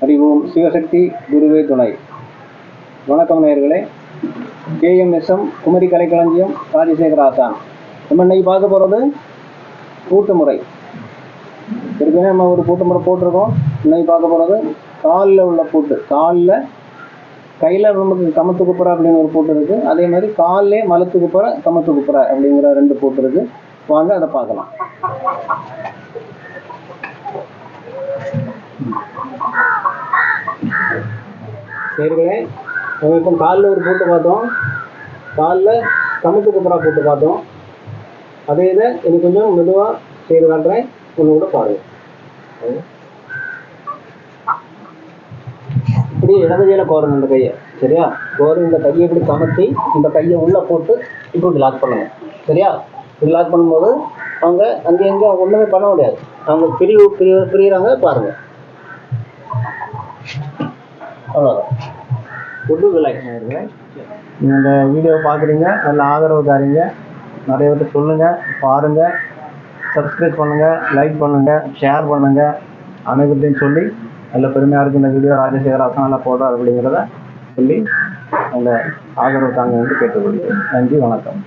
ஹரி ஓம் சிவசக்தி குருவே துணை. வணக்கம் நேயர்களே. KMSM குமரி கலைக்களஞ்சியம் ராஜசேகர ஆசான். நம்ம இன்னைக்கு பார்க்க போகிறது கூட்டு முறை. ஏற்கனவே நம்ம ஒரு கூட்டு முறை போட்டிருக்கோம். இன்னைக்கு பார்க்க போகிறது காலில் உள்ள பூட்டு. காலில் கையில் நமக்கு கமத்து குப்புற அப்படின்னு ஒரு பூட்டு இருக்குது. அதே மாதிரி காலிலே மலத்து குப்புற கமத்து குப்புற அப்படிங்கிற 2 பூட்டு இருக்குது. வாங்க அதை பார்க்கலாம். நேயர்களே, நம்ம இப்போ காலில் ஒரு பூட்டு பார்த்தோம், காலில் கமத்து குப்புறா பூட்டு பார்த்தோம். அதே இதை இன்னும் கொஞ்சம் மெதுவாக செய்து காட்டுறேன், ஒன்று கூட பாருங்கள். இப்படி இடதுகையில் கோரணும் இந்த கையை, சரியா? கோரி இந்த கையை இப்படி கமத்தி இந்த கையை உள்ளே போட்டு இப்படி லாக் பண்ணுங்க, சரியா? இப்படி லாக் பண்ணும்போது அவங்க அங்கே ஒன்றுமே பண்ண முடியாது. அவங்க பிரிகிறாங்க பாருங்கள், அவ்வளோதான். புது விலை. நீங்கள் இந்த வீடியோவை பார்க்குறீங்க, நல்ல ஆதரவு தாரீங்க, நிறைய பேர் சொல்லுங்கள், பாருங்கள், சப்ஸ்கிரைப் பண்ணுங்கள், லைக் பண்ணுங்கள், ஷேர் பண்ணுங்கள், அனைவர்கிட்டையும் சொல்லி நல்ல பெருமையாக இருக்குது இந்த வீடியோ ராஜசேகர ஆசான் நல்லா போடுறார் அப்படிங்கிறத சொல்லி அந்த ஆதரவு தாங்க வந்து கேட்டுக்கொள்கிறேன். நன்றி, வணக்கம்.